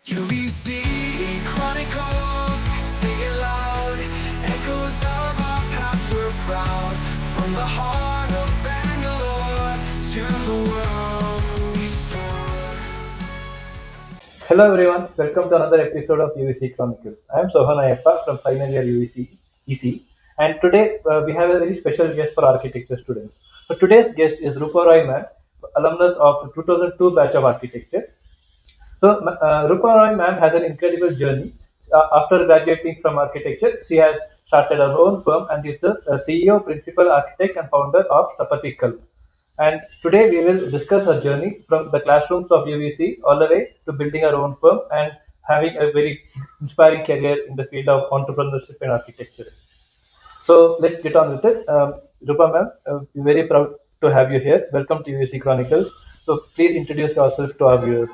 UVCE Chronicles, sing it loud. Echoes of our past, we're proud. From the heart of Bangalore to the world we soar. Hello everyone, welcome to another episode of UVCE Chronicles. I am Sohan Ayappa from final year UVCE and today we have a very special guest for architecture students. So today's guest is Roopa Roy ma'am, alumnus of 2002 batch of architecture. So Roopa Roy ma'am has an incredible journey. After graduating from architecture, she has started her own firm and is the CEO, principal architect and founder of Sthapati Kalp. And today we will discuss her journey from the classrooms of UVC all the way to building her own firm and having a very inspiring career in the field of entrepreneurship and architecture. So let's get on with it. Rupa ma'am, we're very proud to have you here. Welcome to UVC Chronicles. So please introduce yourself to our viewers.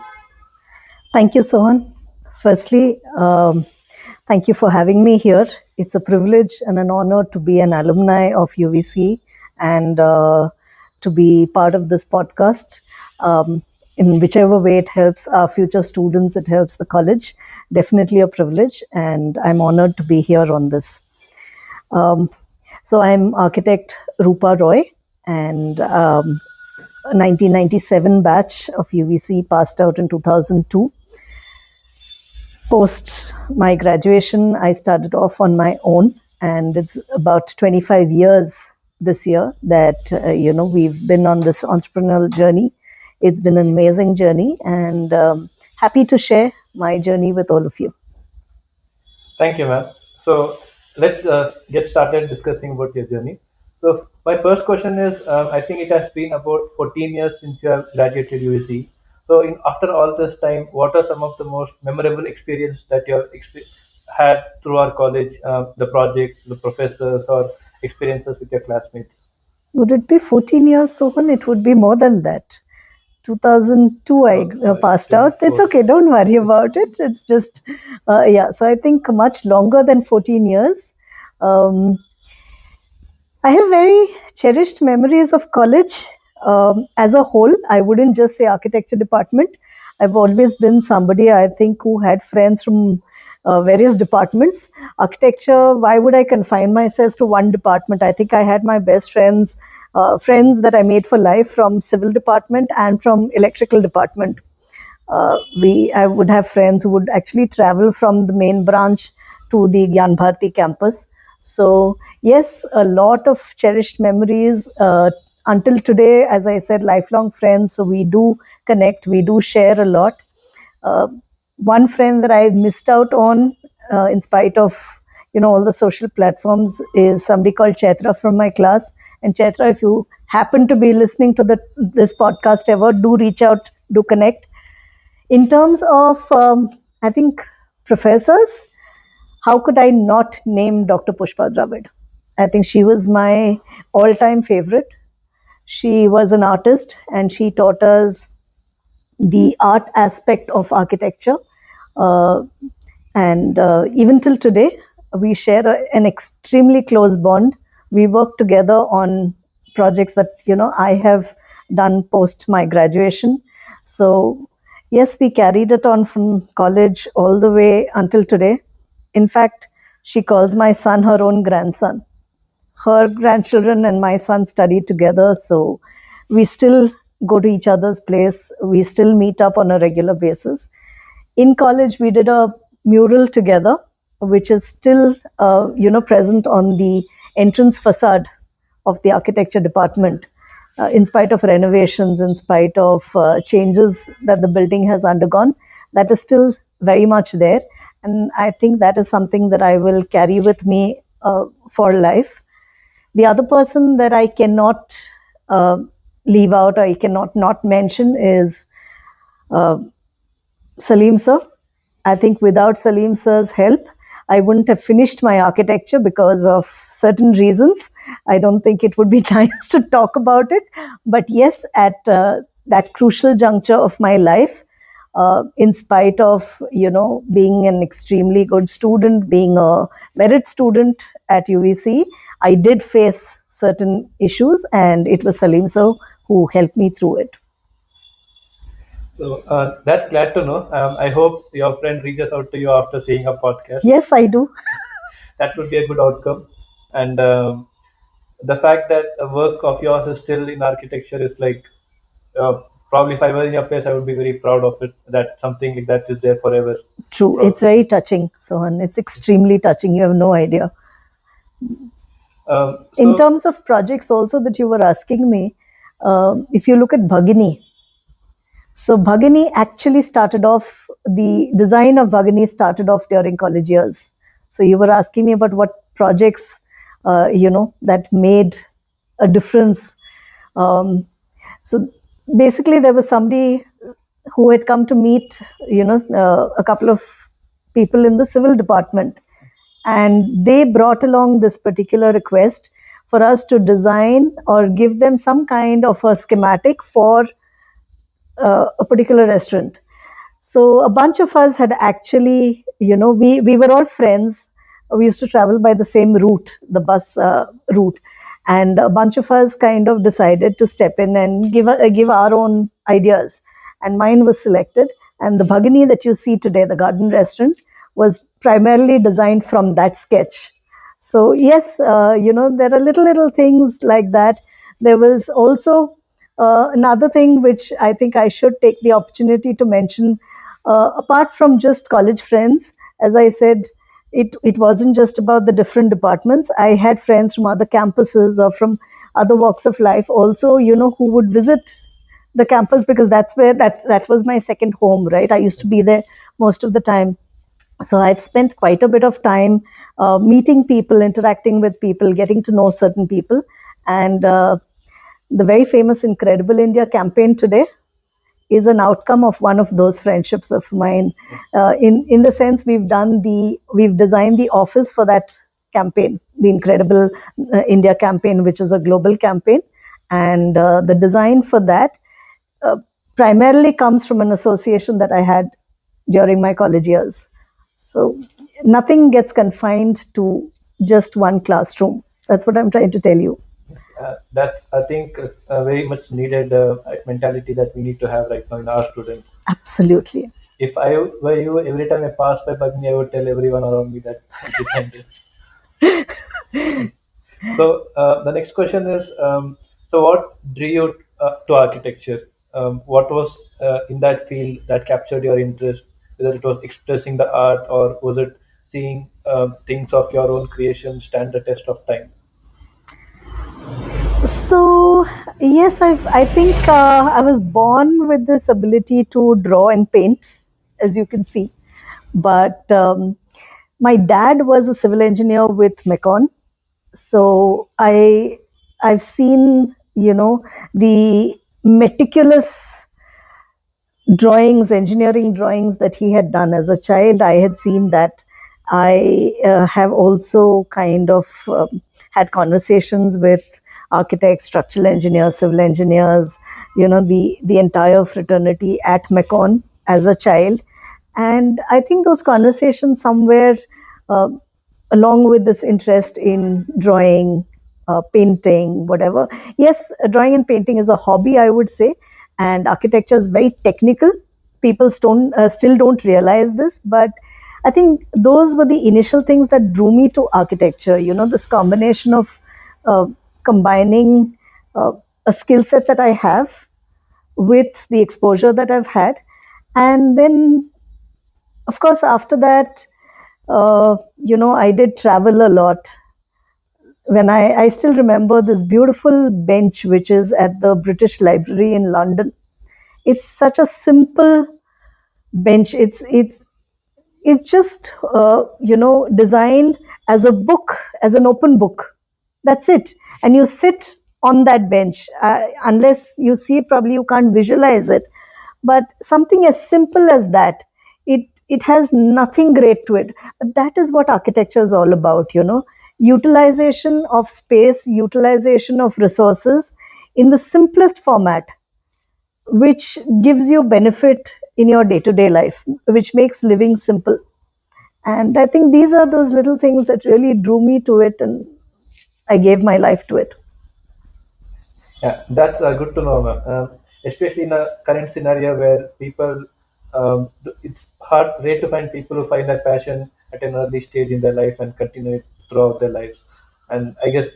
Thank you, Sohan. Firstly, thank you for having me here. It's a privilege and an honor to be an alumni of UVC and to be part of this podcast. In whichever way it helps our future students, it helps the college. Definitely a privilege, and I'm honored to be here on this. So I'm architect Roopa Roy, and 1997 batch of UVC, passed out in 2002. Post my graduation, I started off on my own, and it's about 25 years this year that we've been on this entrepreneurial journey. It's been an amazing journey, and happy to share my journey with all of you. Thank you, ma'am. So let's get started discussing about your journey. So my first question is, I think it has been about 14 years since you have graduated UVC. So after all this time, what are some of the most memorable experience that you have had through our college, the projects, the professors, or experiences with your classmates? Would it be 14 years, Sohan? It would be more than that. 2002 I passed out. It's okay, don't worry about it. It's just so I think much longer than 14 years. I have very cherished memories of college as a whole. I wouldn't just say architecture department. I've always been somebody, I think, who had friends from various departments. Architecture, why would I confine myself to one department? I think I had my best friends that I made for life from civil department and from electrical department. I would have friends who would actually travel from the main branch to the Gyan Bharati campus. So yes, a lot of cherished memories. Until today, as I said, lifelong friends. So we do connect, we do share a lot. Uh, One friend that I missed out on, in spite of all the social platforms, is somebody called Chaitra from my class. And Chaitra, if you happen to be listening to this podcast ever, do reach out, do connect. In terms of, I think, professors, how could I not name Dr. Pushpa Dravid? I think she was my all time favorite. She was an artist and she taught us the art aspect of architecture. Uh, and even till today, we share an extremely close bond. We work together on projects that I have done post my graduation. So yes, we carried it on from college all the way until today. In fact, she calls my son her own grandson. Her grandchildren and my son studied together, so we still go to each other's place. We still meet up on a regular basis. In college, we did a mural together, which is still present on the entrance facade of the architecture department. In spite of renovations, in spite of changes that the building has undergone, that is still very much there. And I think that is something that I will carry with me for life. The other person that I cannot leave out, or I cannot not mention, is uh, Salim sir. I think without Salim sir's help, I wouldn't have finished my architecture because of certain reasons. I don't think it would be nice to talk about it. But yes, at that crucial juncture of my life, in spite of being an extremely good student, being a merit student at UVC, I did face certain issues, and it was Salim sir who helped me through it. So that's glad to know. I hope your friend reaches out to you after seeing a podcast. Yes, I do. That would be a good outcome. And the fact that a work of yours is still in architecture is like probably if I were in your place, I would be very proud of it. That something like that is there forever. True. Proud. It's very touching, Sohan. It's extremely touching. You have no idea. In So terms of projects, also that you were asking me, if you look at Bhagini, so Bhagini actually started off, the design of Bhagini started off during college years. So you were asking me about what projects, that made a difference. Um, so basically, there was somebody who had come to meet, a couple of people in the civil department, and they brought along this particular request for us to design or give them some kind of a schematic for a particular restaurant. So a bunch of us had actually, we were all friends. We used to travel by the same route, the bus route. And a bunch of us kind of decided to step in and give our own ideas. And mine was selected. And the Bhagini that you see today, the garden restaurant, was primarily designed from that sketch. So yes, there are little things like that. There was also another thing which I think I should take the opportunity to mention. Apart from just college friends, as I said, it wasn't just about the different departments. I had friends from other campuses or from other walks of life also, who would visit the campus, because that's where that was my second home, right? I used to be there most of the time. So I've spent quite a bit of time meeting people, interacting with people, getting to know certain people. And the very famous Incredible India campaign today is an outcome of one of those friendships of mine. In the sense, we've designed the office for that campaign, the Incredible India campaign, which is a global campaign, and the design for that uh, primarily comes from an association that I had during my college years. So nothing gets confined to just one classroom. That's what I'm trying to tell you. that's I think a very much needed mentality that we need to have right now in our students. Absolutely. If I were you, every time I pass by Bagni, I would tell everyone around me that behind it. So the next question is, so what drew you to architecture? What was in that field that captured your interest? Whether it was expressing the art or was it seeing things of your own creation stand the test of time? So, yes, I think I was born with this ability to draw and paint, as you can see. But my dad was a civil engineer with Mecon. So I've seen, the meticulous drawings, engineering drawings that he had done as a child. I had seen that. I have also kind of had conversations with architects, structural engineers, civil engineers, the entire fraternity at Mecon as a child. And I think those conversations somewhere, uh, along with this interest in drawing, painting, whatever. Yes, drawing and painting is a hobby, I would say, and architecture is very technical. People still don't realize this, but I think those were the initial things that drew me to architecture. This combination of uh, combining uh, a skill set that I have with the exposure that I've had. And then, of course, after that, I did travel a lot. I still remember this beautiful bench which is at the British Library in London. It's such a simple bench. It's just designed as a book, as an open book. That's it. And you sit on that bench. Unless you see, probably you can't visualize it. But something as simple as that, it has nothing great to it. But that is what architecture is all about. Utilization of space, utilization of resources in the simplest format, which gives you benefit in your day-to-day life, which makes living simple. And I think these are those little things that really drew me to it, and I gave my life to it. Yeah, that's good to know, ma'am. especially in a current scenario where people, it's hard, rare to find people who find their passion at an early stage in their life and continue it throughout their lives. And I guess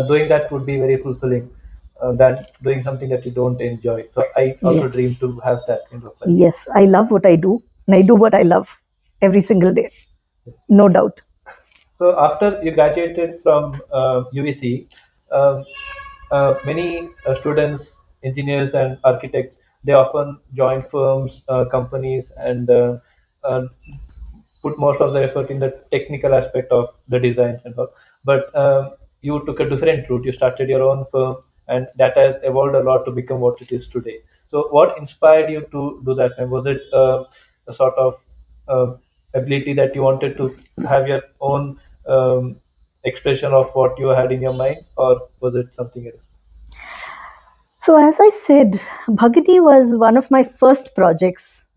doing that would be very fulfilling than doing something that you don't enjoy. So I also Yes. dream to have that kind of life. Yes. I love what I do, and I do what I love every single day. No doubt. So after you graduated from UVC, um, many students, engineers, and architects, they often join firms, companies, and uh, put most of the effort in the technical aspect of the designs and all. But you took a different route. You started your own firm, and that has evolved a lot to become what it is today. So, what inspired you to do that? And was it a sort of uh, ability that you wanted to have your own expression of what you had in your mind, or was it something else? So, as I said, Bhagini was one of my first projects.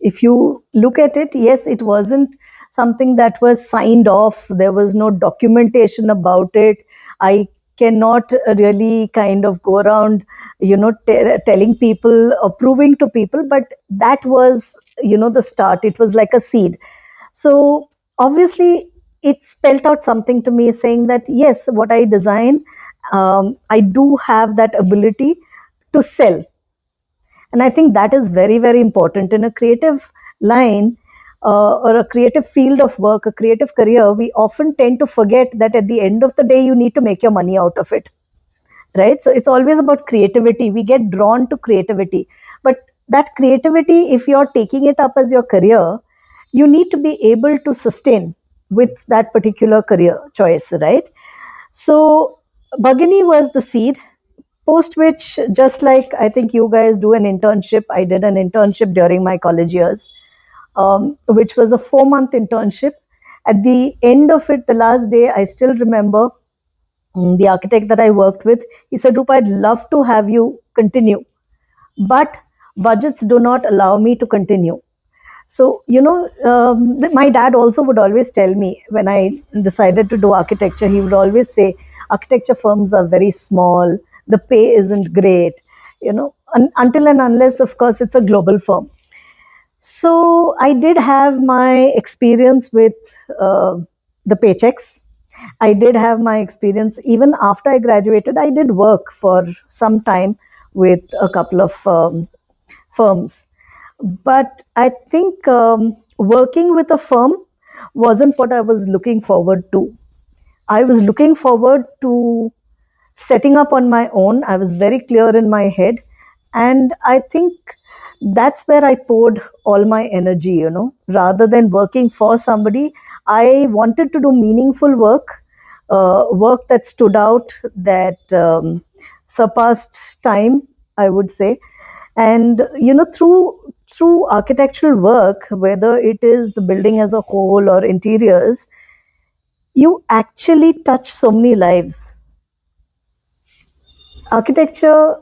If you look at it, yes, it wasn't something that was signed off, there was no documentation about it. I cannot really kind of go around, telling people or proving to people, but that was, the start. It was like a seed. So obviously it spelled out something to me saying that yes, what I design, I do have that ability to sell. And I think that is very, very important in a creative line, or a creative field of work, a creative career. We often tend to forget that at the end of the day you need to make your money out of it, right? So it's always about creativity. We get drawn to creativity, but that creativity, if you're taking it up as your career, you need to be able to sustain with that particular career choice, right? So Bhagini was the seed, post which, just like I think you guys do an internship, I did an internship during my college years, which was a 4 month internship. At the end of it, the last day, I still remember, the architect that I worked with, he said, Rupa, I'd love to have you continue, but budgets do not allow me to continue. So, my dad also would always tell me when I decided to do architecture, he would always say, architecture firms are very small, the pay isn't great, until and unless, of course, it's a global firm. So I did have my experience with uh, the paychecks. I did have my experience even after I graduated. I did work for some time with a couple of firms. But I think working with a firm wasn't what I was looking forward to. I was looking forward to setting up on my own. I was very clear in my head. And I think that's where I poured all my energy, rather than working for somebody. I wanted to do meaningful work, work that stood out, that surpassed time, I would say. And, through architectural work, whether it is the building as a whole or interiors, you actually touch so many lives. Architecture,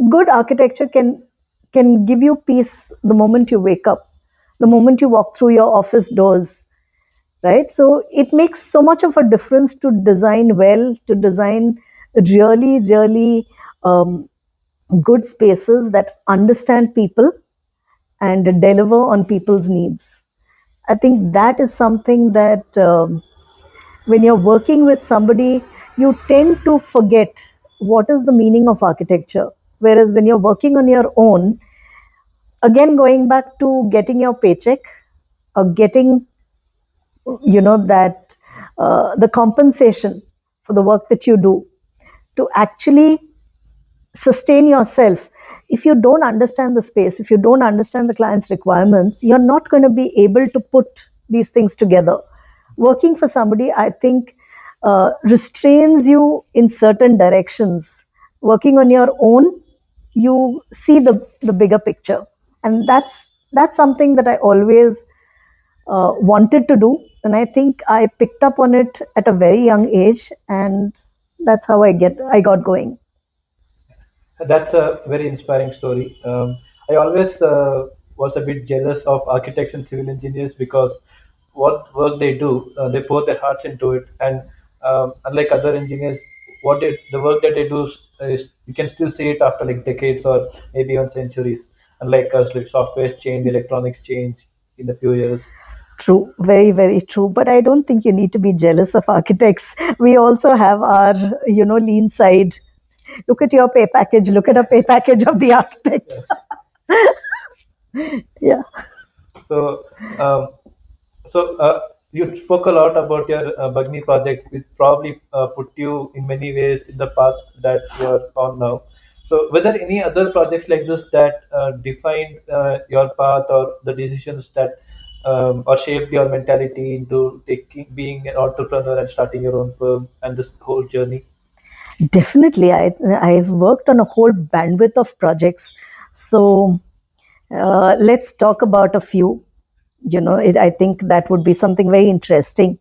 good architecture can give you peace the moment you wake up, the moment you walk through your office doors, right? So it makes so much of a difference to design well, to design really, really good spaces that understand people and deliver on people's needs. I think that is something that, when you're working with somebody, you tend to forget what is the meaning of architecture. Whereas when you're working on your own, again, going back to getting your paycheck or getting, that the compensation for the work that you do, to actually sustain yourself, if you don't understand the space, if you don't understand the client's requirements, you're not going to be able to put these things together. Working for somebody, I think, restrains you in certain directions. Working on your own, you see the bigger picture, and that's something that I always wanted to do, and I think I picked up on it at a very young age, and that's how I got going. That's a very inspiring story. I always was a bit jealous of architects and civil engineers because what work they do, they pour their hearts into it. And unlike other engineers, the work that they do is you can still see it after like decades or maybe even centuries. Unlike us, like software change, electronics change in a few years. True, very, very true. But I don't think you need to be jealous of architects. We also have our, lean side. Look at your pay package. Look at a pay package of the architect. Yes. Yeah. So, um, so you spoke a lot about your Bagni project, which probably put you in many ways in the path that you are on now. So, were there any other projects like this that defined your path or the decisions that or shaped your mentality into taking being an entrepreneur and starting your own firm and this whole journey? Definitely. I've worked on a whole bandwidth of projects. So let's talk about a few. I think that would be something very interesting.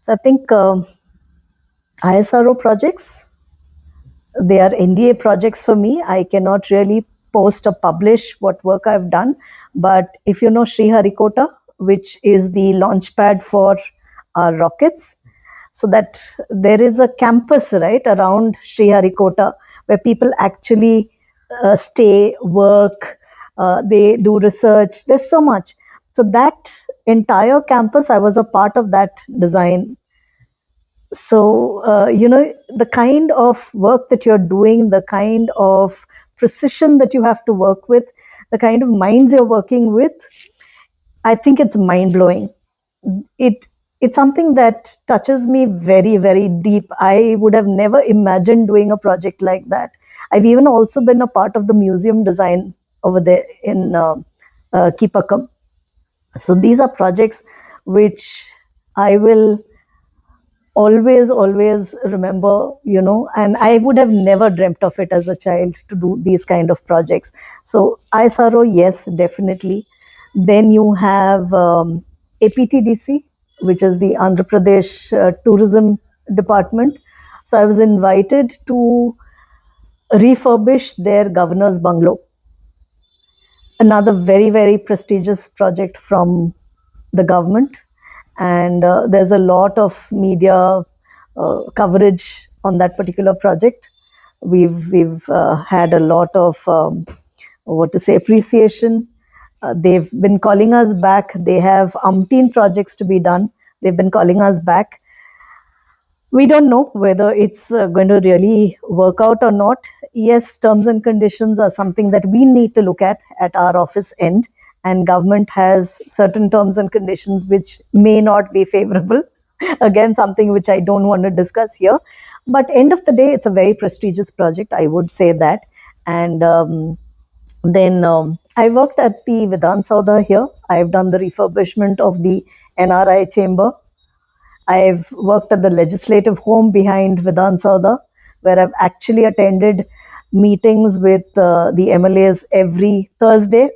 So I think ISRO projects, they are NDA projects for me. I cannot really post or publish what work I've done. But if you know Sriharikota, which is the launch pad for our rockets, so that there is a campus right around Sriharikota where people actually stay, work, they do research. There's so much. So that entire campus, I was a part of that design. So the kind of work that you're doing, the kind of precision that you have to work with, the kind of minds you're working with, I think it's mind blowing. It it's something that touches me very, very deep. I would have never imagined doing a project like that. I've even also been a part of the museum design over there in Kipakam. So these are projects which I will always remember, and I would have never dreamt of it as a child to do these kind of projects. So ISRO, yes, definitely. Then you have APTDC, which is the Andhra Pradesh tourism department. So I was invited to refurbish their governor's bungalow, another very, very prestigious project from the government. And there's a lot of media coverage on that particular project. We've had a lot of what to say, appreciation. They've been calling us back. They have umpteen projects to be done. They've been calling us back. We don't know whether it's going to really work out or not. Yes, terms and conditions are something that we need to look at our office end, and government has certain terms and conditions which may not be favorable. Again, something which I don't want to discuss here. But end of the day, it's a very prestigious project, I would say that. And then I worked at the Vidhan Saudha here. I've done the refurbishment of the NRI chamber. I've worked at the legislative home behind Vidhan Saudha, where I've actually attended meetings with the MLAs every Thursday,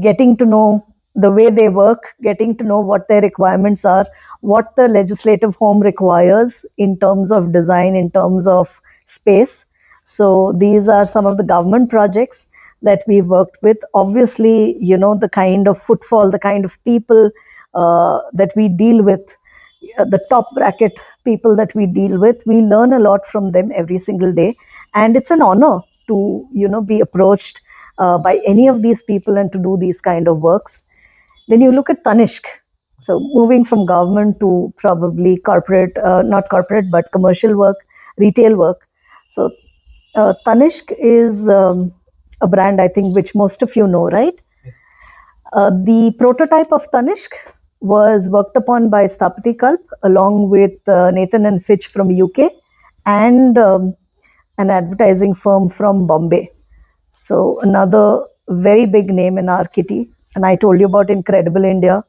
getting to know the way they work, getting to know what their requirements are, what the legislative home requires in terms of design, in terms of space. So these are some of the government projects that we've worked with. Obviously, the kind of footfall, the kind of people that we deal with, the top bracket people that we deal with, we learn a lot from them every single day. And it's an honor to, be approached by any of these people and to do these kind of works. Then you look at Tanishq. So moving from government to probably corporate, not corporate, but commercial work, retail work. So Tanishq is a brand, I think, which most of you know, right? The prototype of Tanishq was worked upon by Sthapati Kalp along with Nathan and Fitch from UK and an advertising firm from Bombay. So another very big name in our kitty. And I told you about Incredible India.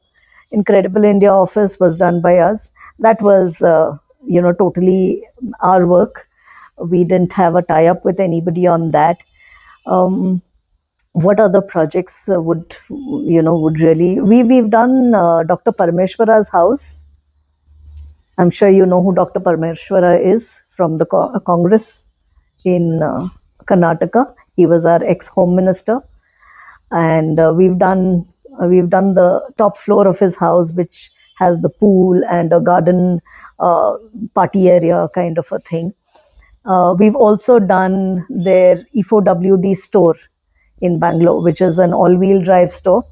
Incredible India office was done by us. That was, totally our work. We didn't have a tie-up with anybody on that. Um, what other projects would really we've done Dr. Parameshwara's house. I'm sure you know who Dr. Parameshwara is from the Congress in Karnataka. He was our ex-home minister, and we've done the top floor of his house, which has the pool and a garden party area kind of a thing. We've also done their E4WD store in Bangalore, which is an all-wheel drive store.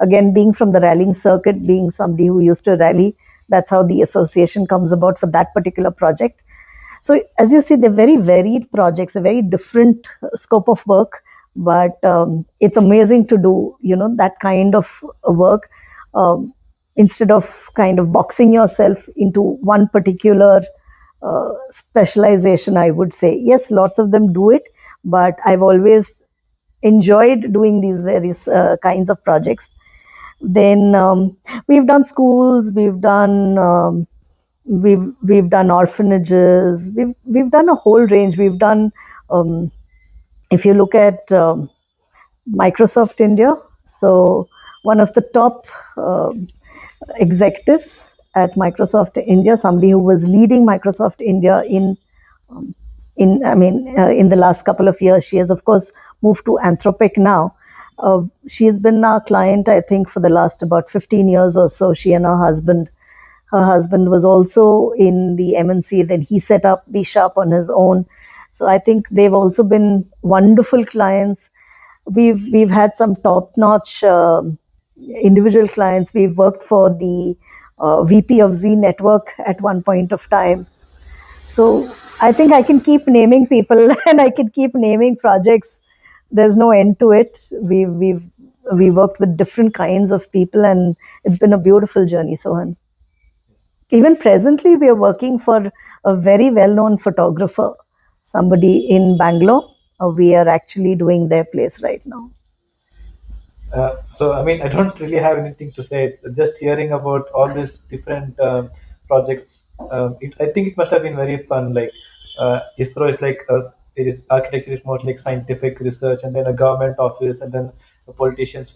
Again, being from the rallying circuit, being somebody who used to rally, that's how the association comes about for that particular project. So, as you see, they're very varied projects, a very different scope of work, but it's amazing to do, that kind of work instead of kind of boxing yourself into one particular specialization, I would say. Yes, lots of them do it, but I've always enjoyed doing these various kinds of projects. Then we've done schools, we've done orphanages, we've done a whole range. We've done, if you look at Microsoft India, so one of the top executives at Microsoft India, somebody who was leading Microsoft India in the last couple of years. She has, of course, moved to Anthropic now. She's been our client, I think, for the last about 15 years or so. She and her husband. Her husband was also in the MNC. Then he set up B Sharp on his own. So I think they've also been wonderful clients. We've had some top-notch individual clients. We've worked for the VP of Z Network at one point of time. So I think I can keep naming people and I can keep naming projects. There's no end to it. We worked with different kinds of people, and it's been a beautiful journey, Sohan. Even presently, we are working for a very well-known photographer, somebody in Bangalore. We are actually doing their place right now. So, I mean, I don't really have anything to say. It's just hearing about all these different projects. I think it must have been very fun. Like ISRO is like it is architecture is more like scientific research, and then a government office, and then a politician's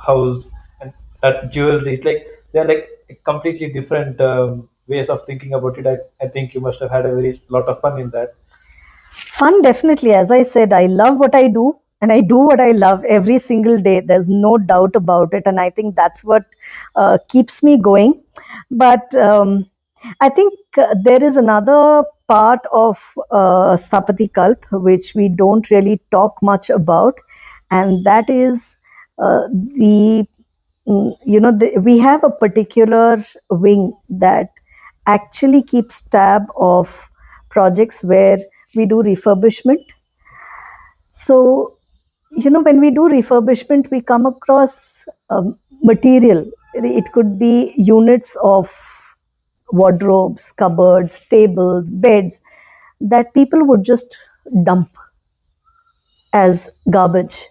house, and jewelry. It's like they're like completely different ways of thinking about it. I think you must have had a very lot of fun in that. Fun, definitely. As I said, I love what I do and I do what I love every single day. There's no doubt about it. And I think that's what keeps me going. But I think there is another part of Sthapati Kalp which we don't really talk much about, and that is the we have a particular wing that actually keeps tab of projects where we do refurbishment. So when we do refurbishment, we come across material. It could be units of wardrobes, cupboards, tables, beds that people would just dump as garbage.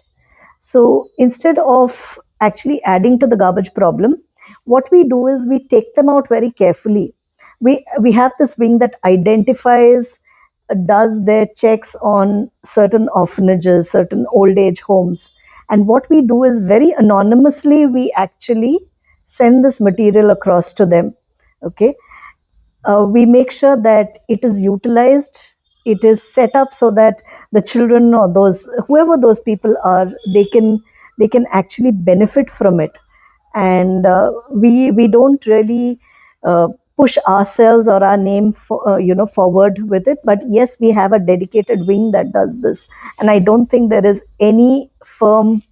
So instead of actually adding to the garbage problem, what we do is we take them out very carefully. We have this wing that identifies, does their checks on certain orphanages, certain old age homes. And what we do is very anonymously, we actually send this material across to them. Okay. We make sure that it is utilized, it is set up so that the children or those whoever those people are, they can actually benefit from it. And we don't really push ourselves or our name forward with it, but yes, we have a dedicated wing that does this. And I don't think there is any firm,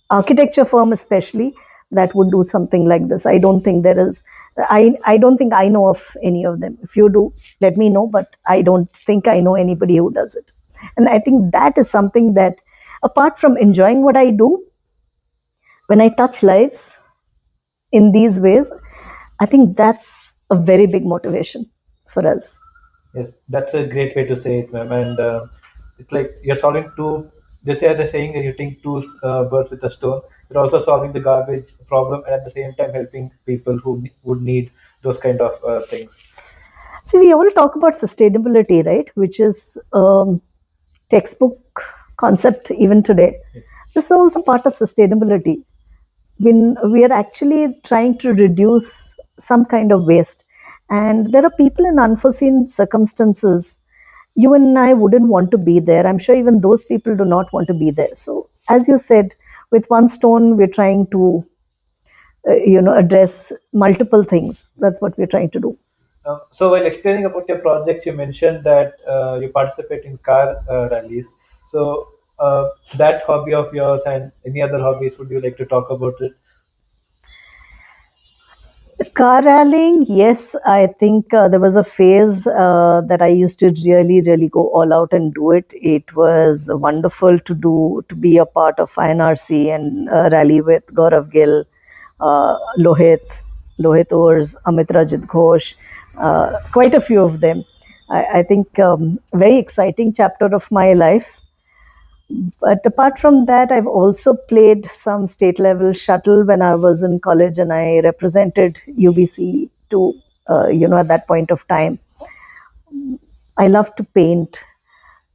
architecture firm especially, that would do something like this. I don't think there is. I don't think I know of any of them. If you do, let me know, but I don't think I know anybody who does it. And I think that is something that, apart from enjoying what I do, when I touch lives in these ways, I think that's a very big motivation for us. Yes, that's a great way to say it, ma'am. And it's like you're solving two. They say the saying you're hitting two birds with a stone. You're also solving the garbage problem and at the same time helping people who would need those kind of things. See, we all talk about sustainability, right? Which is textbook concept even today. This is also part of sustainability. When we are actually trying to reduce some kind of waste, and there are people in unforeseen circumstances, you and I wouldn't want to be there. I'm sure even those people do not want to be there. So, as you said, with one stone, we're trying to, address multiple things. That's what we're trying to do. So while explaining about your project, you mentioned that you participate in car rallies. So that hobby of yours and any other hobbies, would you like to talk about it? Car rallying, yes, I think there was a phase that I used to really go all out and do it. It was wonderful to be a part of INRC and rally with Gaurav Gill, Lohit Ors, Amit Rajit Ghosh, quite a few of them. I think very exciting chapter of my life. But apart from that, I've also played some state level shuttle when I was in college, and I represented UVC to, at that point of time. I love to paint.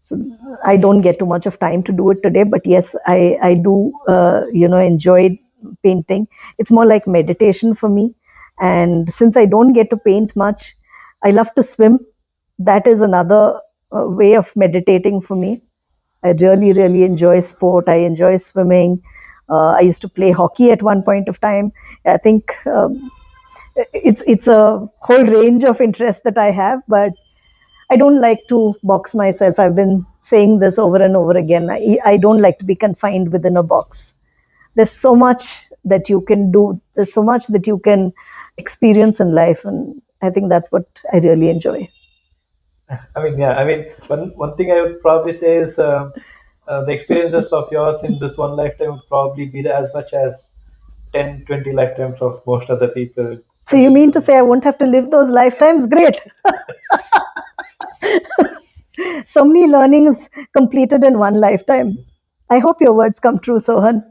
So I don't get too much of time to do it today, but yes, I do, enjoy painting. It's more like meditation for me. And since I don't get to paint much, I love to swim. That is another way of meditating for me. I really enjoy sport. I enjoy swimming. I used to play hockey at one point of time. I think it's a whole range of interests that I have, but I don't like to box myself. I've been saying this over and over again. I don't like to be confined within a box. There's so much that you can do. There's so much that you can experience in life, and I think that's what I really enjoy. I mean, yeah, I mean, one thing I would probably say is the experiences of yours in this one lifetime would probably be as much as 10, 20 lifetimes of most other people. So you mean to say I won't have to live those lifetimes? Great. So many learnings completed in one lifetime. I hope your words come true, Sohan.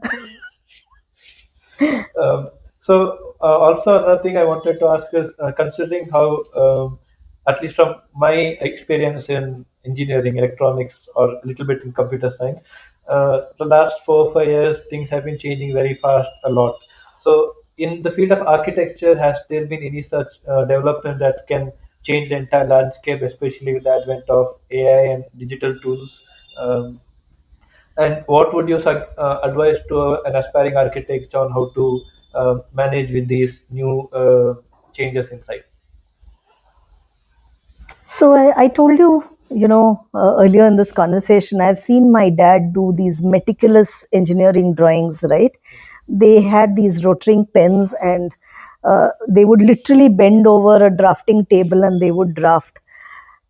Also another thing I wanted to ask is considering how, at least from my experience in engineering, electronics, or a little bit in computer science, the last 4 or 5 years, things have been changing very fast, a lot. So, in the field of architecture, has there been any such development that can change the entire landscape, especially with the advent of AI and digital tools? And what would you advise to an aspiring architect on how to manage with these new changes in sight? So I told you, earlier in this conversation, I've seen my dad do these meticulous engineering drawings, right? They had these rotring pens and they would literally bend over a drafting table and they would draft.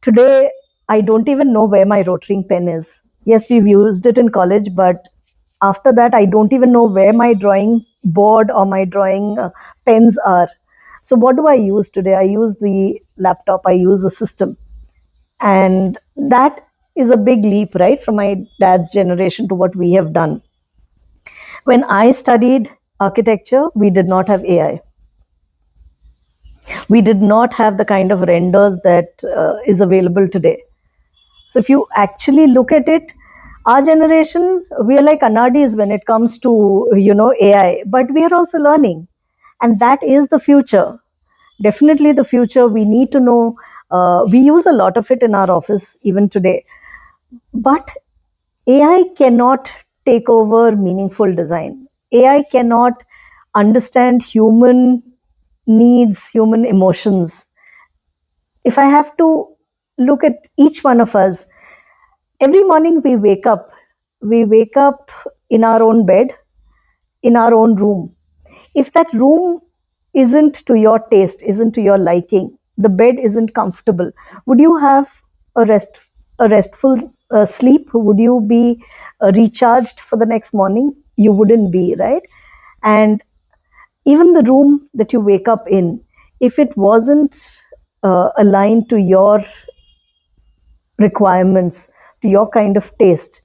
Today, I don't even know where my rotring pen is. Yes, we've used it in college, but after that, I don't even know where my drawing board or my drawing pens are. So, what do I use today? I use the laptop, I use a system. And that is a big leap, right, from my dad's generation to what we have done. When I studied architecture, we did not have AI. We did not have the kind of renders that is available today. So if you actually look at it, our generation, we are like anadis when it comes to AI, but we are also learning, and that is the future. Definitely the future. We need to know. We use a lot of it in our office even today, but AI cannot take over meaningful design. AI cannot understand human needs, human emotions. If I have to look at each one of us, every morning we wake up in our own bed, in our own room. If that room isn't to your taste, isn't to your liking, the bed isn't comfortable, would you have a restful sleep? Would you be recharged for the next morning? You wouldn't be, right? And even the room that you wake up in, if it wasn't aligned to your requirements, to your kind of taste,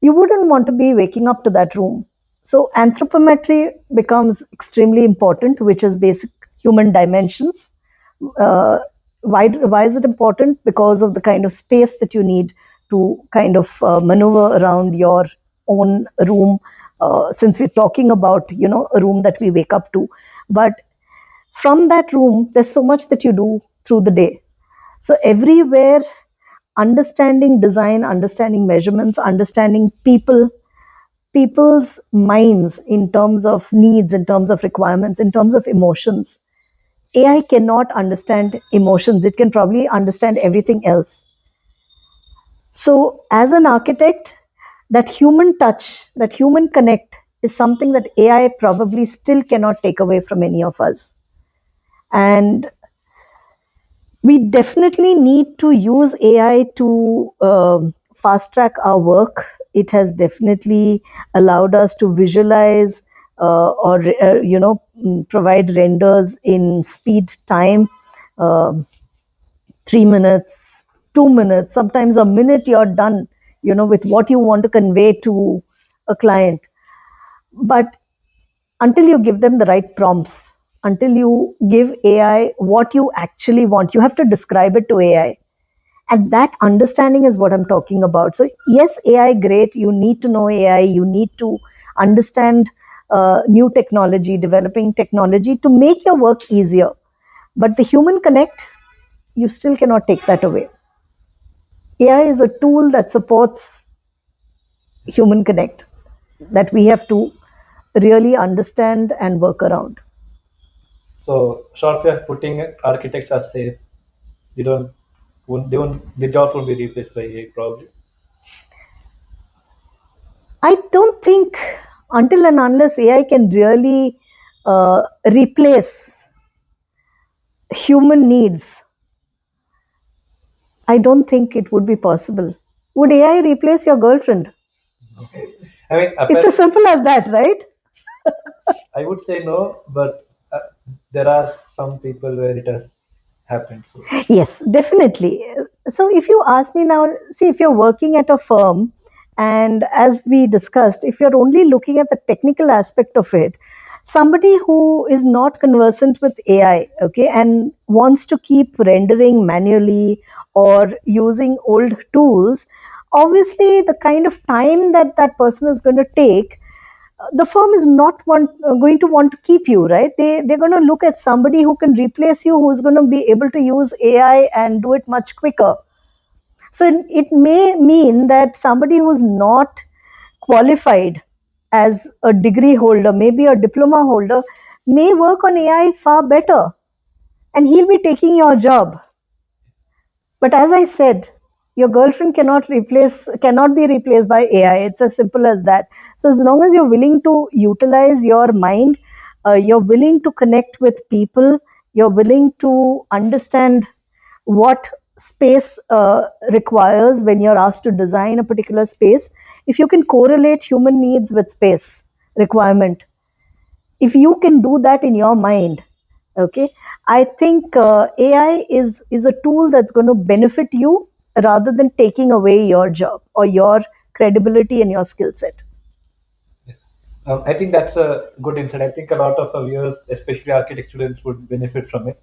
you wouldn't want to be waking up to that room. So anthropometry becomes extremely important, which is basic human dimensions. Why is it important? Because of the kind of space that you need to kind of maneuver around your own room. Since we're talking about a room that we wake up to, but from that room, there's so much that you do through the day. So everywhere, understanding design, understanding measurements, understanding people's minds in terms of needs, in terms of requirements, in terms of emotions, AI cannot understand emotions. It can probably understand everything else. So, as an architect, that human touch, that human connect is something that AI probably still cannot take away from any of us. And we definitely need to use AI to fast track our work. It has definitely allowed us to visualize provide renders in speed time. Um 3 minutes, 2 minutes, sometimes a minute you're done, with what you want to convey to a client. But until you give them the right prompts, until you give AI what you actually want, you have to describe it to AI. And that understanding is what I'm talking about. So, yes, AI, great. You need to know AI, you need to understand new technology, developing technology to make your work easier. But the human connect, you still cannot take that away. AI is a tool that supports human connect that we have to really understand and work around. So, short way of putting it, architects are safe. They don't, they won't, the job won't be replaced by AI probably. I don't think until and unless AI can really replace human needs, I don't think it would be possible. Would AI replace your girlfriend? I mean, It's as simple as that, right? I would say no, but there are some people where it has happened. So, Yes, definitely. So, if you ask me now, see, if you're working at a firm, and as we discussed, if you're only looking at the technical aspect of it, somebody who is not conversant with AI, okay, and wants to keep rendering manually or using old tools, obviously the kind of time that that person is going to take, the firm is not going to want to keep you, right? They're going to look at somebody who can replace you, who's going to be able to use AI and do it much quicker. So it may mean that somebody who's not qualified as a degree holder, maybe a diploma holder, may work on AI far better, and he'll be taking your job. But as I said, your girlfriend cannot be replaced by AI. It's as simple as that. So as long as you're willing to utilize your mind, you're willing to connect with people, you're willing to understand what space requires when you're asked to design a particular space. If you can correlate human needs with space requirement, if you can do that in your mind, okay, I think AI is a tool that's going to benefit you rather than taking away your job or your credibility and your skill set. yes. I think that's a good insight. I think a lot of our viewers, especially architect students, would benefit from it.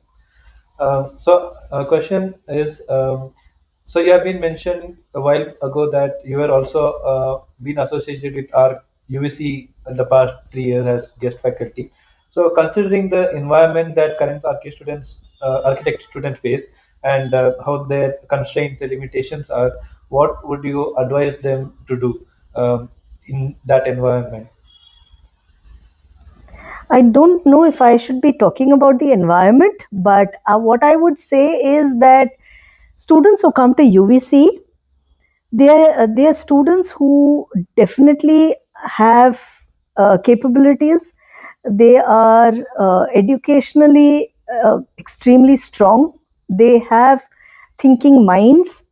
Question is, so you have been mentioned a while ago that you were also been associated with our UVC in the past 3 years as guest faculty. So, considering the environment that current architect students face, and how their constraints, the limitations are, what would you advise them to do in that environment? I don't know if I should be talking about the environment, but what I would say is that students who come to UVC, they are students who definitely have capabilities. They are educationally extremely strong. They have thinking minds,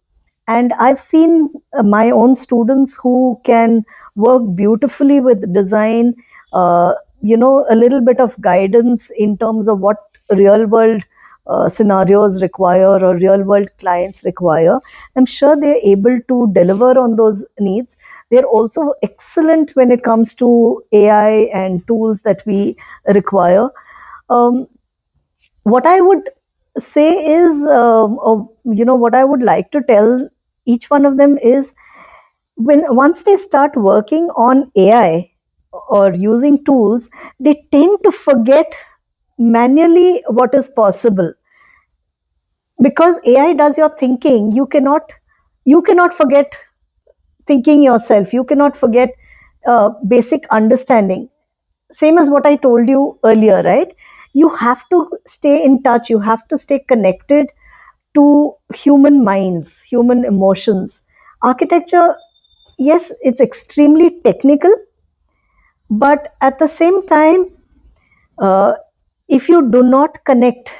and I've seen my own students who can work beautifully with design. A little bit of guidance in terms of what real world scenarios require or real world clients require. I'm sure they're able to deliver on those needs. They're also excellent when it comes to AI and tools that we require. Um, what I would say is, what I would like to tell each one of them is, when once they start working on AI or using tools, they tend to forget manually what is possible. Because AI does your thinking, you cannot forget thinking yourself. You cannot forget basic understanding. Same as what I told you earlier, right? you have to stay in touch, you have to stay connected to human minds, human emotions. Architecture, yes, it's extremely technical, but at the same time, uh, if you do not connect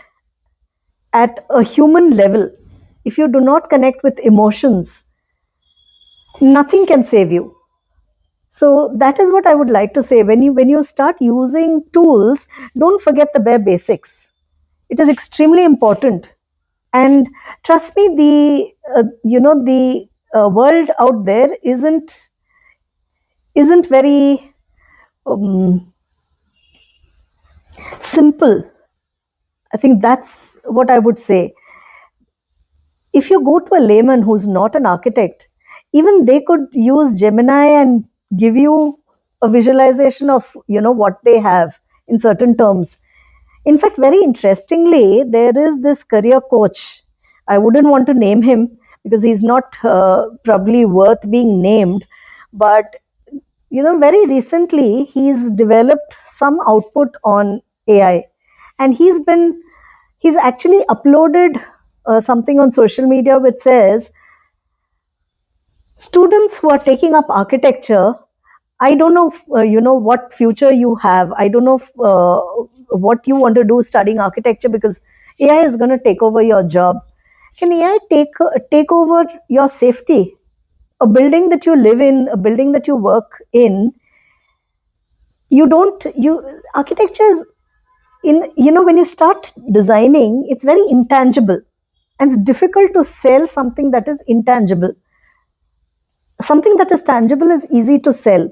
at a human level, if you do not connect with emotions, nothing can save you. So that is what I would like to say. When you start using tools, don't forget the bare basics. It is extremely important. And trust me, the world out there isn't very um, simple. I think that's what I would say. If you go to a layman who's not an architect, even they could use Gemini and give you a visualization of what they have in certain terms. In fact, very interestingly, there is this career coach. I wouldn't want to name him because he's not probably worth being named, but very recently he's developed some output on AI, and he's actually uploaded something on social media which says students who are taking up architecture, I don't know if, what future you have. I don't know if, what you want to do studying architecture, because AI is going to take over your job. Can AI take over your safety? A building that you live in, a building that you work in, you don't you architecture is in when you start designing, it's very intangible, and it's difficult to sell something that is intangible. Something that is tangible is easy to sell.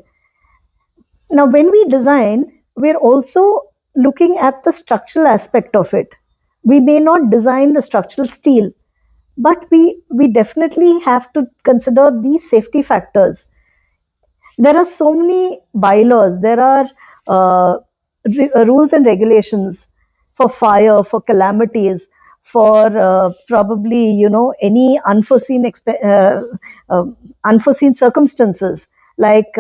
Now, when we design, we're also looking at the structural aspect of it. We may not design the structural steel, but we definitely have to consider these safety factors. There are so many bylaws, there are rules and regulations for fire, for calamities, for probably any uh, unforeseen circumstances, like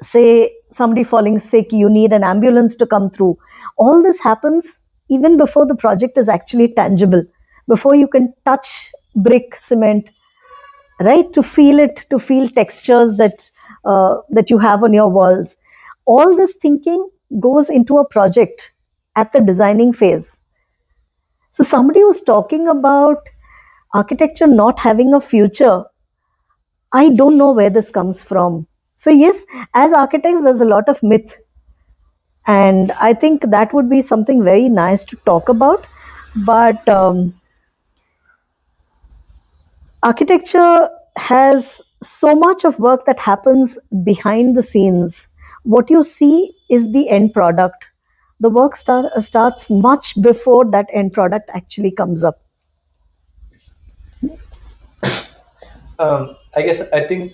say somebody falling sick, you need an ambulance to come through. All this happens even before the project is actually tangible, before you can touch brick, cement, right? To feel it, to feel textures that you have on your walls. All this thinking goes into a project at the designing phase. So somebody was talking about architecture not having a future. I don't know where this comes from. So yes, as architects, there's a lot of myth, and I think that would be something very nice to talk about. But architecture has so much of work that happens behind the scenes. What you see is the end product. The work starts much before that end product actually comes up. I think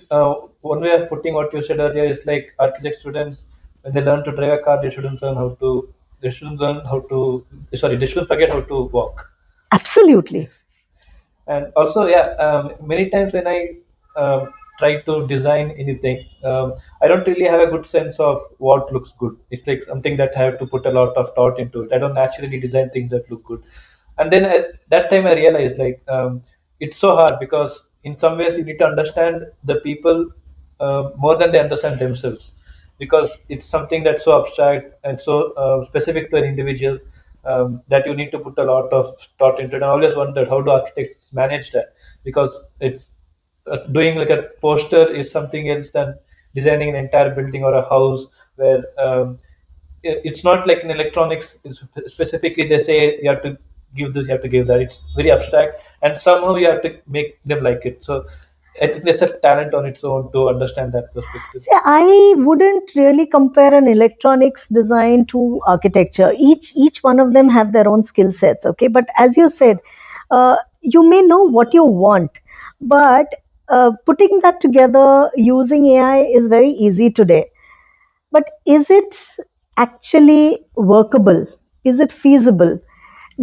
one way of putting what you said earlier is like architect students, when they learn to drive a car, they shouldn't learn how to sorry they shouldn't forget how to walk. Absolutely. Yes. And also, yeah, many times when I try to design anything, I don't really have a good sense of what looks good. It's like something that I have to put a lot of thought into it. I don't naturally design things that look good. And then at that time I realized, like, it's so hard because in some ways you need to understand the people more than they understand themselves, because it's something that's so abstract and so specific to an individual, that you need to put a lot of thought into it. I always wondered, how do architects manage that? Because it's doing like a poster is something else than designing an entire building or a house, where it's not like in electronics. Specifically, they say you have to give this, you have to give that. It's very abstract, and somehow you have to make them like it. So I think that's a talent on its own to understand that perspective. See, I wouldn't really compare an electronics design to architecture. Each one of them have their own skill sets. Okay, but as you said, you may know what you want, but putting that together using AI is very easy today. But is it actually workable? Is it feasible?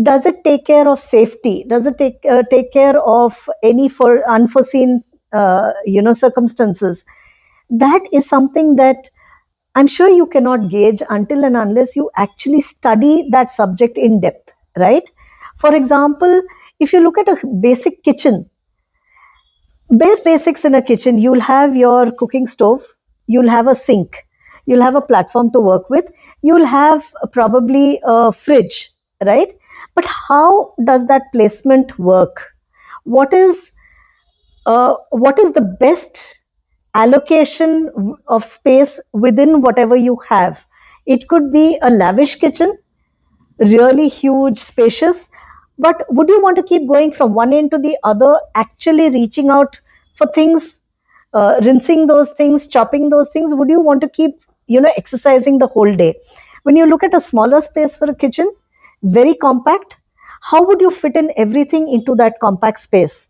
Does it take care of safety? Does it take care of any for unforeseen circumstances? That is something that I'm sure you cannot gauge until and unless you actually study that subject in depth, right? For example, if you look at a basic kitchen, bare basics in a kitchen, you'll have your cooking stove, you'll have a sink, you'll have a platform to work with, you'll have probably a fridge, right? But how does that placement work? What is the best allocation of space within whatever you have? It could be a lavish kitchen, really huge, spacious. But would you want to keep going from one end to the other, actually reaching out for things, rinsing those things, chopping those things? Would you want to keep, exercising the whole day? When you look at a smaller space for a kitchen, very compact, how would you fit in everything into that compact space?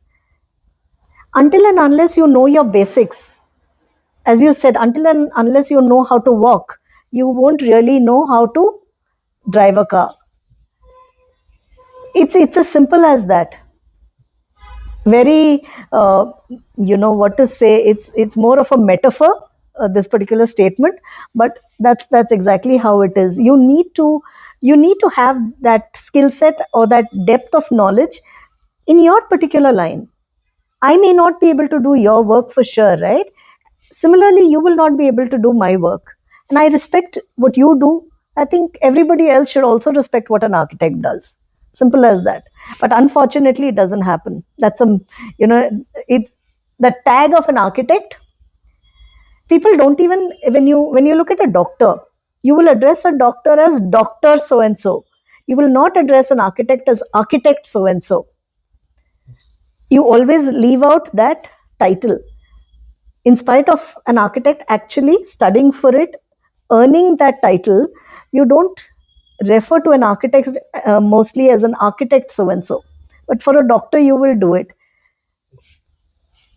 Until and unless you know your basics, as you said, until and unless you know how to walk, you won't really know how to drive a car. It's as simple as that. Very, what to say, it's more of a metaphor, this particular statement, but that's exactly how it is. You need to have that skill set or that depth of knowledge in your particular line. I may not be able to do your work for sure, right? Similarly, you will not be able to do my work. And I respect what you do. I think everybody else should also respect what an architect does. Simple as that. But unfortunately, it doesn't happen. That's you know, it, the tag of an architect, people don't even, when you look at a doctor, you will address a doctor as doctor so and so. You will not address an architect as architect so and so. You always leave out that title, in spite of an architect actually studying for it, earning that title. You don't refer to an architect mostly as an architect so and so, but for a doctor you will do it.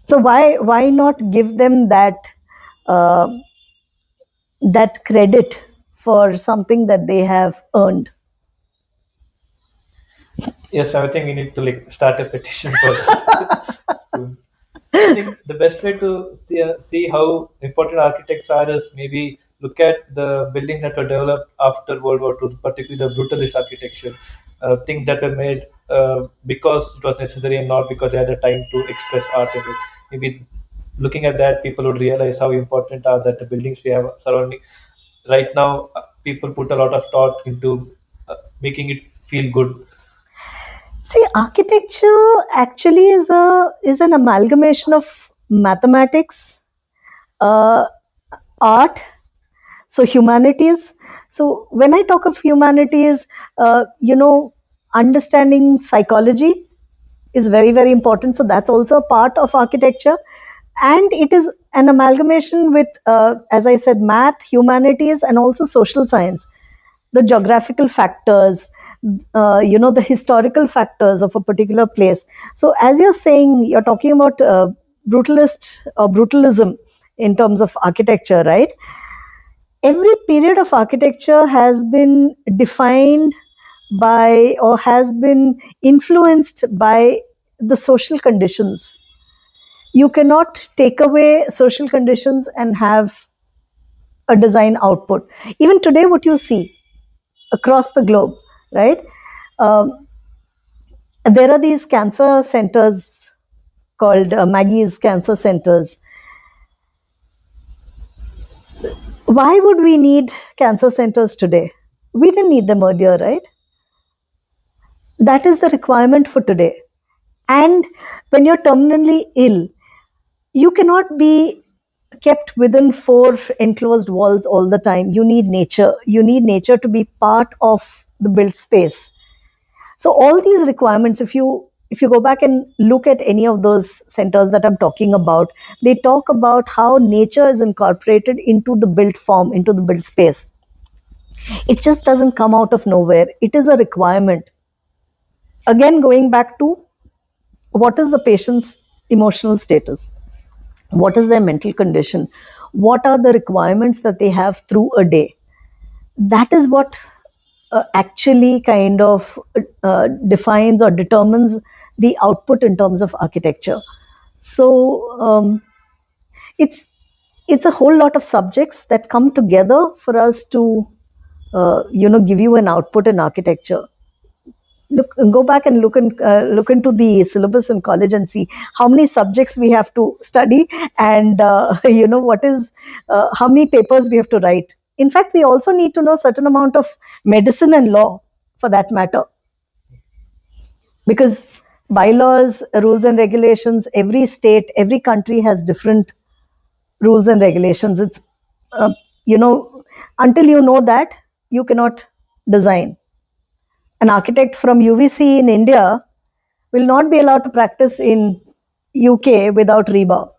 So why not give them uh, that credit for something that they have earned? Yes, I think we need to like start a petition for that soon. I think the best way to see how important architects are is maybe look at the buildings that were developed after World War II, particularly the brutalist architecture, things that were made because it was necessary and not because they had the time to express art in it. Maybe looking at that, people would realize how important are that the buildings we have surrounding. Right now, people put a lot of thought into making it feel good. See, architecture actually is an amalgamation of mathematics, uh, art, so humanities. So when I talk of humanities, understanding psychology is very, very important. So that's also a part of architecture. And it is an amalgamation with, as I said, math, humanities, and also social science, the geographical factors, the historical factors of a particular place. So as you're saying, you're talking about brutalist or brutalism in terms of architecture, right? Every period of architecture has been defined by or has been influenced by the social conditions. You cannot take away social conditions and have a design output. Even today, what you see across the globe, right? Um, there are these cancer centers called Maggie's Cancer Centers. Why would we need cancer centers today? We didn't need them earlier, right? That is the requirement for today. And when you're terminally ill, you cannot be kept within four enclosed walls all the time. You need nature. You need nature to be part of the built space. So all these requirements, if you go back and look at any of those centers that I'm talking about, they talk about how nature is incorporated into the built form, into the built space. It just doesn't come out of nowhere. It is a requirement. Again, going back to what is the patient's emotional status? What is their mental condition? What are the requirements that they have through a day? That is what actually kind of defines or determines the output in terms of architecture. So it's it's a whole lot of subjects that come together for us to give you an output in architecture. Go back and look into the syllabus in college and see how many subjects we have to study, and what is how many papers we have to write. In fact, we also need to know certain amount of medicine and law, for that matter, because bylaws, rules and regulations, every state, every country has different rules and regulations. It's uh, you know until you know that, you cannot design. An architect from UVC in India will not be allowed to practice in UK without REBA.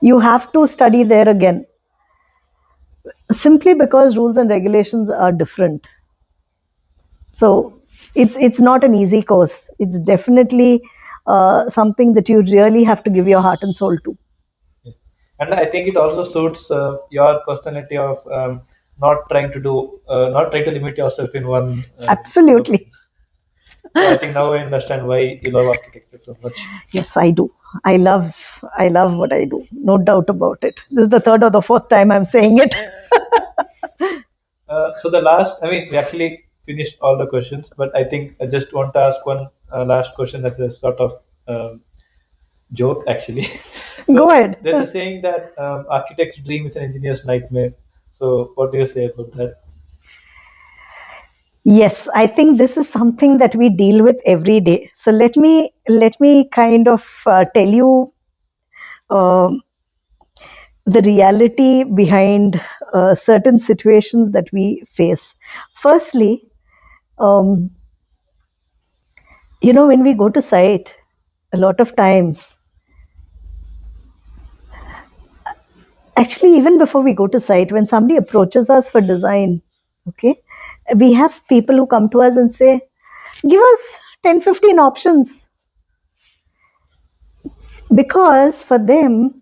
You have to study there again, simply because rules and regulations are different. So it's not an easy course. It's definitely something that you really have to give your heart and soul to. Yes. And I think it also suits your personality of not trying to limit yourself in one Absolutely. So I think now I understand why you love architecture so much. Yes, I do. I love what I do. No doubt about it. This is the third or the fourth time I'm saying it. So the last, I mean, we actually finished all the questions, but I think I just want to ask one last question that's a sort of joke, actually. Go So ahead. there's a saying that architect's dream is an engineer's nightmare. So what do you say about that? Yes, I think this is something that we deal with every day. So let me kind of tell you um the reality behind certain situations that we face. Firstly, um, when we go to site, a lot of times, actually, even before we go to site, when somebody approaches us for design, okay, we have people who come to us and say, give us 10, 15 options, because for them,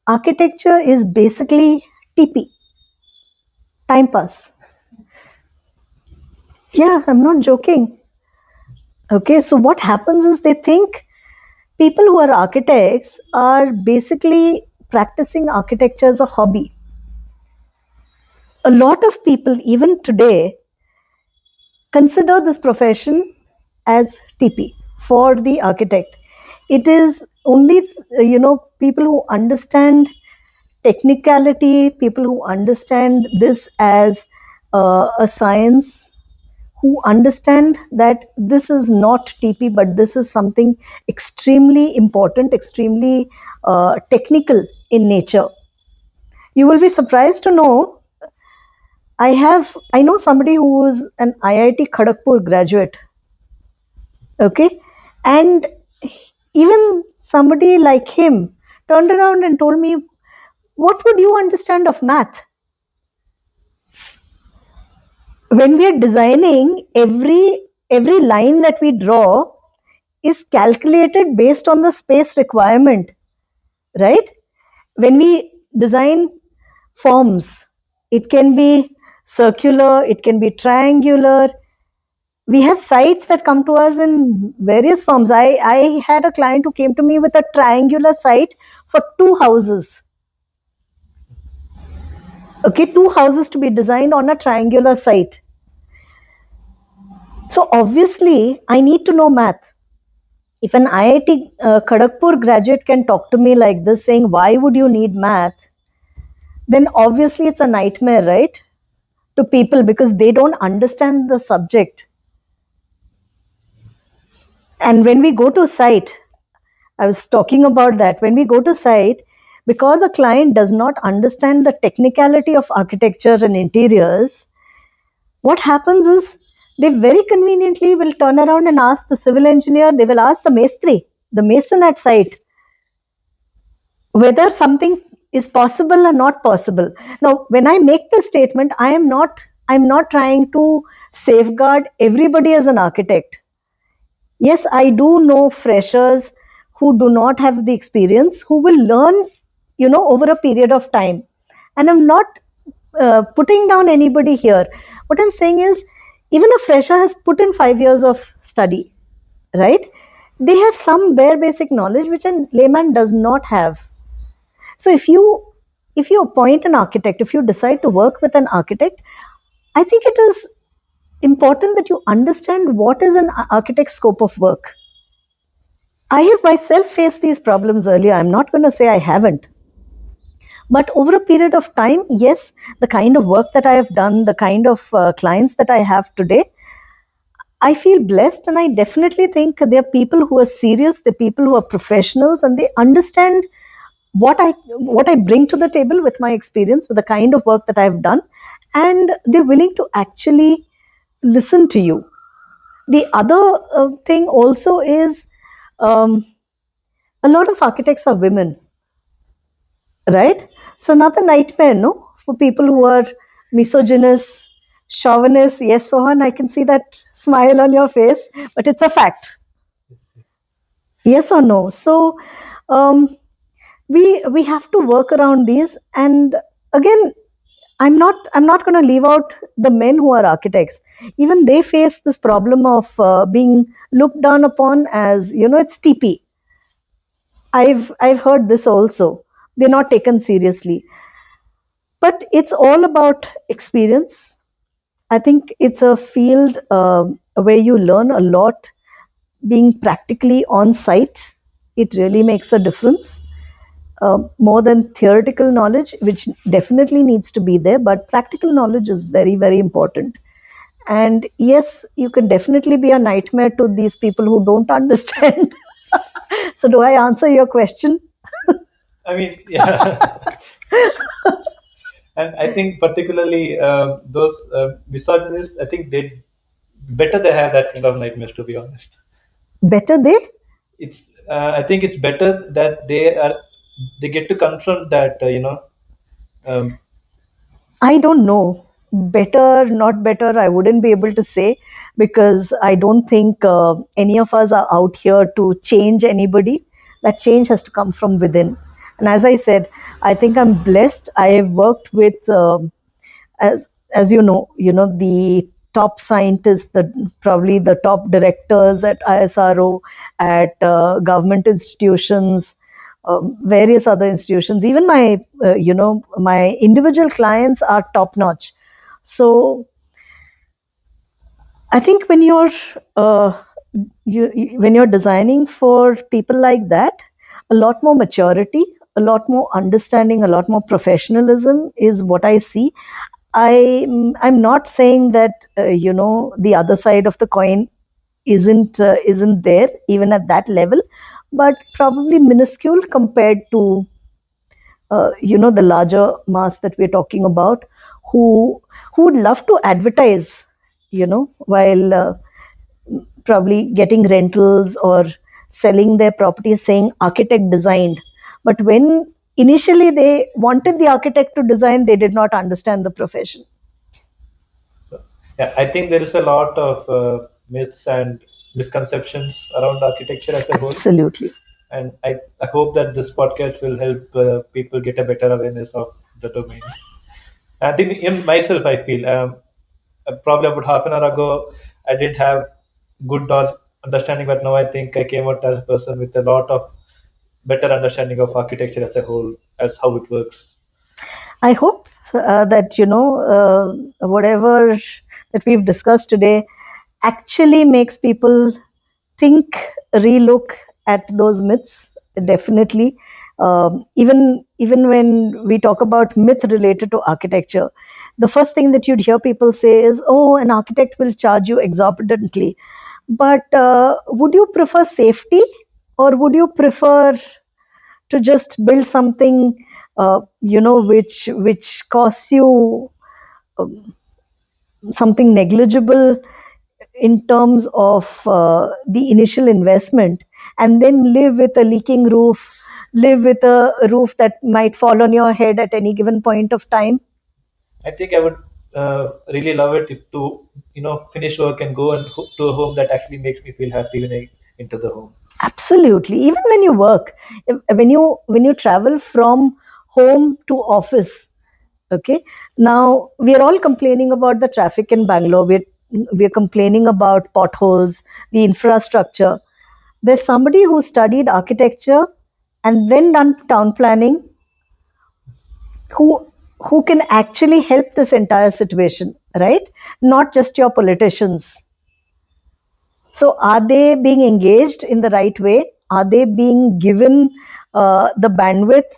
architecture is basically TP, time pass. Yeah, I'm not joking. Okay, so what happens is they think people who are architects are basically practicing architecture as a hobby. A lot of people, even today, consider this profession as TP for the architect. It is only, people who understand technicality, people who understand this as a science, who understand that this is not TP, but this is something extremely important, extremely technical in nature. You will be surprised to know I know somebody who is an IIT Kharagpur graduate, okay, and even somebody like him turned around and told me, "What would you understand of math?" When we are designing, every line that we draw is calculated based on the space requirement, right? When we design forms, it can be circular, it can be triangular. We have sites that come to us in various forms. I had a client who came to me with a triangular site for two houses. Okay, two houses to be designed on a triangular site. So obviously, I need to know math. If an IIT Kharagpur graduate can talk to me like this, saying, "Why would you need math?" then obviously it's a nightmare, right? To people, because they don't understand the subject. And when we go to site, I was talking about that. When we go to site, because a client does not understand the technicality of architecture and interiors, what happens is they very conveniently will turn around and ask the civil engineer, they will ask the mestri, the mason at site, whether something is possible or not possible. Now, when I make this statement, I'm not trying to safeguard everybody as an architect. Yes, I do know freshers who do not have the experience, who will learn, over a period of time. And I'm not putting down anybody here. What I'm saying is, even a fresher has put in 5 years of study, right? They have some bare basic knowledge which a layman does not have. So if you if you appoint an architect, if you decide to work with an architect, I think it is important that you understand what is an architect's scope of work. I have myself faced these problems earlier. I'm not going to say I haven't. But over a period of time, yes, the kind of work that I have done, the kind of clients that I have today, I feel blessed, and I definitely think there are people who are serious, the people who are professionals, and they understand what I bring to the table with my experience, with the kind of work that I've done, and they're willing to actually listen to you. The other thing also is, um, a lot of architects are women, right? So another nightmare, no, for people who are misogynist, chauvinist. Yes, Sohan, I can see that smile on your face, but it's a fact. Yes, yes. Yes or no? So um, we have to work around these. And again, I'm not going to leave out the men who are architects. Even they face this problem of being looked down upon as, it's TP. I've heard this also. They're not taken seriously. But it's all about experience. I think it's a field where you learn a lot. Being practically on site, it really makes a difference. More than theoretical knowledge, which definitely needs to be there, but practical knowledge is very, very important. And yes, you can definitely be a nightmare to these people who don't understand. So, do I answer your question? I mean, yeah. And I think particularly those misogynists, I think they better they have that kind of nightmares. To be honest, Better they? it's I think it's better that they get to confront that um, I don't know. Better, not better, I wouldn't be able to say, because I don't think any of us are out here to change anybody. That change has to come from within. And as I said, I think I'm blessed. I have worked with, as you know, the top scientists, probably the top directors at ISRO, at government institutions, various other institutions. Even my individual clients are top notch. So I think uh, when you're designing for people like that, a lot more maturity, a lot more understanding, a lot more professionalism is what I see. I'm not saying that the other side of the coin isn't there even at that level, but probably minuscule compared to the larger mass that we're talking about, who would love to advertise, while probably getting rentals or selling their property saying architect designed. But when initially they wanted the architect to design, they did not understand the profession. so, yeah, I think there is a lot of myths and misconceptions around architecture as a whole, Absolutely. and I hope that this podcast will help people get a better awareness of the domain. I think in myself, I feel probably about half an hour ago, I didn't have good understanding, but now I think I came out as a person with a lot of better understanding of architecture as a whole, as how it works. I hope that whatever that we've discussed today actually makes people think, relook at those myths. Definitely, even when we talk about myth related to architecture, the first thing that you'd hear people say is, "Oh, an architect will charge you exorbitantly." But would you prefer safety, or would you prefer to just build something which costs you something negligible in terms of the initial investment, and then live with a leaking roof, live with a roof that might fall on your head at any given point of time? I think I would really love it if to finish work and go and to a home that actually makes me feel happy when I enter the home. Absolutely. Even when you work, when you travel from home to office, okay, now we are all complaining about the traffic in Bangalore. We're complaining about potholes, the infrastructure. There's somebody who studied architecture and then done town planning. who who can actually help this entire situation, right? Not just your politicians. So, are they being engaged in the right way? Are they being given the bandwidth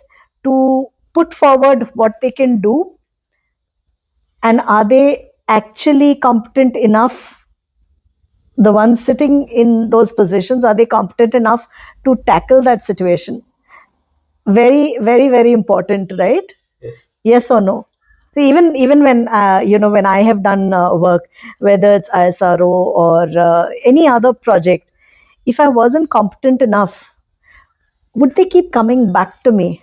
to put forward what they can do? And are they actually competent enough? The ones sitting in those positions, are they competent enough to tackle that situation? Very, very, very important, right? Yes. Yes or no? See, even when when I have done work, whether it's ISRO or any other project, if I wasn't competent enough, would they keep coming back to me?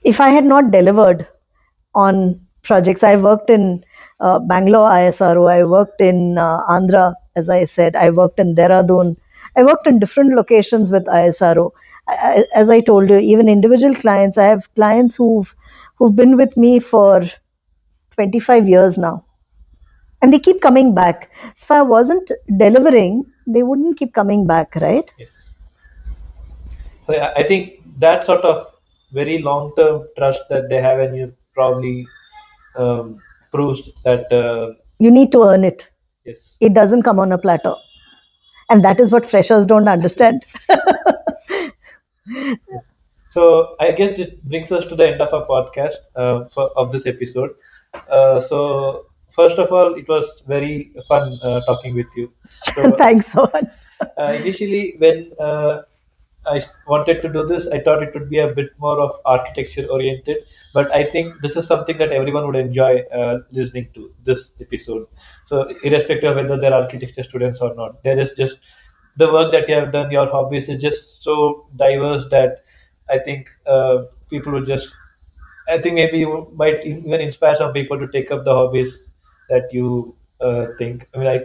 If I had not delivered on projects, I worked in Bangalore ISRO, I worked in Andhra, as I said, I worked in Dehradun, I worked in different locations with ISRO. As I told you, even individual clients, I have clients who've been with me for 25 years now, and they keep coming back. So if I wasn't delivering, they wouldn't keep coming back, right? Yes. So I think that sort of very long-term trust that they have in you probably proves that You need to earn it. yes, It doesn't come on a platter. And that is what freshers don't yes, understand. yes. So I guess it brings us to the end of our podcast of this episode. So first of all, it was very fun talking with you. So Thanks, Sohan. initially, when I wanted to do this, I thought it would be a bit more of architecture oriented, but I think this is something that everyone would enjoy listening to this episode. So, irrespective of whether they're architecture students or not, there is just the work that you have done, your hobbies is just so diverse that I think people would just, I think maybe you might even inspire some people to take up the hobbies that you think. I mean,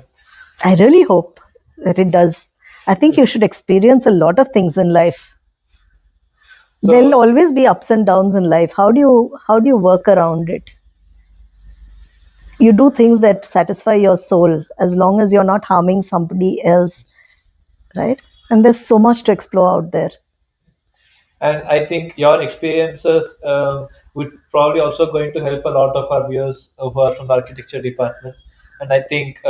I really hope that it does. I think you should experience a lot of things in life. There'll so always be ups and downs in life. How do you work around it? You do things that satisfy your soul as long as you're not harming somebody else, right? And there's so much to explore out there. and I think your experiences would probably also going to help a lot of our viewers who are from the architecture department. And I think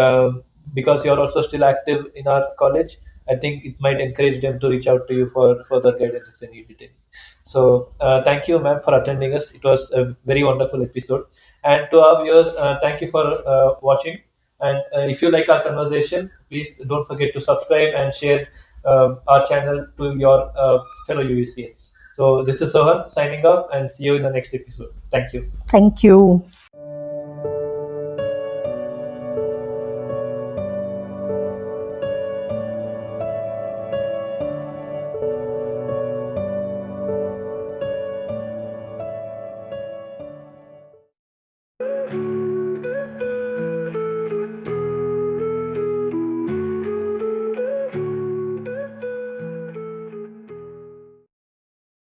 because you're also still active in our college, I think it might encourage them to reach out to you for further guidance if they need it. So thank you, ma'am, for attending us. It was a very wonderful episode. And to our viewers, thank you for watching. And if you like our conversation, please don't forget to subscribe and share our channel to your fellow UVCs. So this is Sohan signing off and see you in the next episode. Thank you. Thank you.